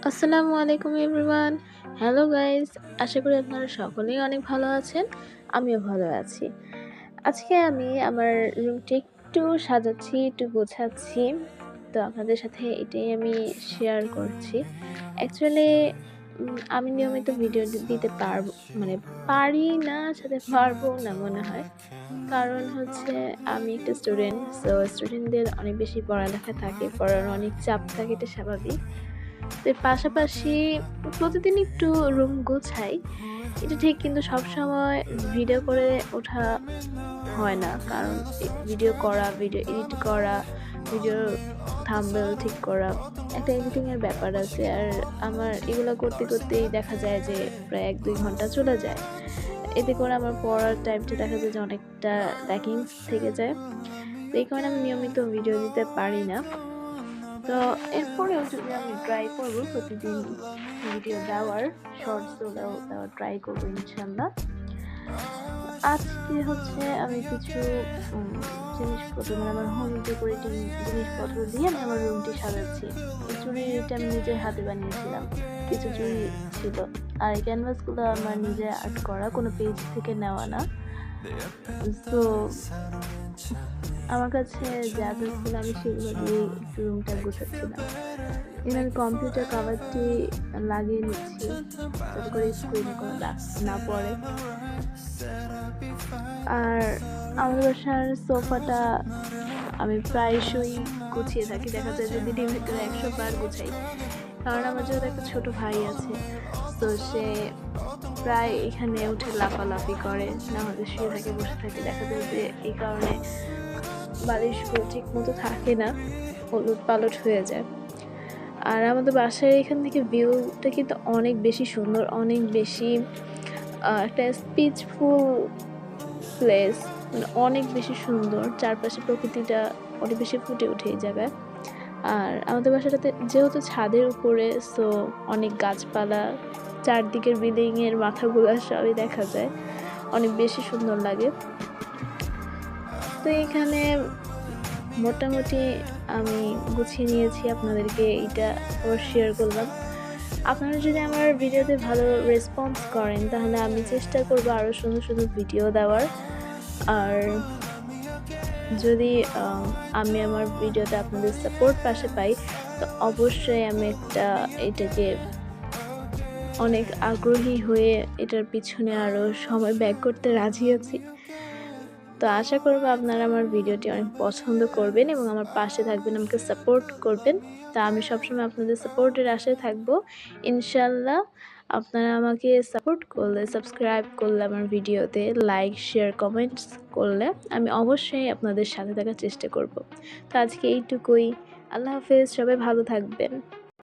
আসসালামু আলাইকুম everyone. Hello guys, আশা করি আপনারা সকলেই অনেক ভালো আছেন। আমিও ভালো আছি। আজকে আমি আমার রুমটি একটু সাজাচ্ছি, একটু গোছাচ্ছি। তো আপনাদের সাথে এটাই আমি শেয়ার করছি। অ্যাকচুয়ালি আমি নিয়মিত ভিডিও দিতে পারবো, মানে পারি না, সাথে পারবো না মনে হয়। কারণ হচ্ছে আমি একটা স্টুডেন্ট। সো স্টুডেন্টদের অনেক বেশি পড়ালেখা থাকে, পড়ার অনেক চাপ থাকে, এটা স্বাভাবিক। তো এর পাশাপাশি প্রতিদিন একটু রুম গোছাই। এটা ঠিক, কিন্তু সবসময় ভিডিও করে ওঠা হয় না। কারণ ভিডিও করা, ভিডিও এডিট করা, ভিডিওর থাম্বনেল ঠিক করা, একটা এডিটিং এর ব্যাপার আছে। আর আমার এগুলো করতে করতেই দেখা যায় যে প্রায় ১-২ ঘন্টা চলে যায়। এতে করে আমার পড়ার টাইমটা দেখা যায় যে অনেকটা ল্যাকিংস থেকে যায়। তো এই কারণে আমি নিয়মিত ভিডিও দিতে পারি না। তো এরপরেও যদি আমি ট্রাই করব প্রতিদিন ভিডিও দেওয়ার, শর্টস গুলোও দেওয়ার ট্রাই করব ইনশাল্লাহ। আজকে হচ্ছে আমি কিছু জিনিসপত্র, মানে আমার হোম ডেকোরেটিং জিনিসপত্র দিয়ে আমি আমার রুমটি সাজাচ্ছি। এই চুড়িটা আমি নিজে হাতে বানিয়েছিলাম, কিছু চুড়ি ছিল। আর এই ক্যানভাসগুলো আমার নিজে আর্ট করা, কোনো পেজ থেকে নেওয়া না। তো আমার কাছে যা যা ছিল আমি সেগুলো দিয়ে একটু রুমটা গুছাচ্ছিলাম। এখানে আমি কম্পিউটার কাভারটি লাগিয়ে নিচ্ছি যাতে করে স্ক্রিনে কোনো দাগ না পড়ে। আর আমাদের বাসার সোফাটা আমি প্রায়শই গুছিয়ে থাকি, দেখা যায় যে দিনের ভিতরে ১০০ বার গুছাই। কারণ আমার যেহেতু একটা ছোট ভাই আছে, তো সে প্রায় এখানে উঠে লাফালাফি করে, না হলে শুয়ে থাকে, বসে থাকে। দেখা যায় যে এই কারণে বালিশগুলো ঠিক মতো থাকে না, ওলট পালট হয়ে যায়। আর আমাদের বাসার এখান থেকে ভিউটা কিন্তু অনেক বেশি সুন্দর, অনেক বেশি একটা পিসফুল প্লেস, মানে অনেক বেশি সুন্দর। চারপাশে প্রকৃতিটা অনেক বেশি ফুটে ওঠে এই জায়গায়। আর আমাদের বাসাটাতে যেহেতু ছাদের উপরে, সো অনেক গাছপালা, চারদিকের বিল্ডিংয়ের মাথাগুলো সবই দেখা যায়, অনেক বেশি সুন্দর লাগে। তো এখানে মোটামুটি আমি গুছিয়ে নিয়েছি, আপনাদেরকে এইটা আবার শেয়ার করলাম। আপনারা যদি আমার ভিডিওতে ভালো রেসপন্স করেন তাহলে আমি চেষ্টা করব আরও সুন্দর সুন্দর ভিডিও দেওয়ার। আর যদি আমি আমার ভিডিওতে আপনাদের সাপোর্ট পাশে পাই, তো অবশ্যই আমি এটাকে অনেক আগ্রহী হয়ে এটার পিছনে আরও সময় ব্যয় করতে রাজি আছি। তো আশা করব আপনারা আমার ভিডিওটি অনেক পছন্দ করবেন এবং আমার পাশে থাকবেন, আমাকে সাপোর্ট করবেন। তা আমি সবসময় আপনাদের সাপোর্টের আশায় থাকবো ইনশাল্লাহ। আপনারা আমাকে সাপোর্ট করলে, সাবস্ক্রাইব করলে, আমার ভিডিওতে লাইক, শেয়ার, কমেন্টস করলে আমি অবশ্যই আপনাদের সাথে থাকার চেষ্টা করব। তো আজকে এইটুকুই। আল্লাহ হাফেজ, সবাই ভালো থাকবেন।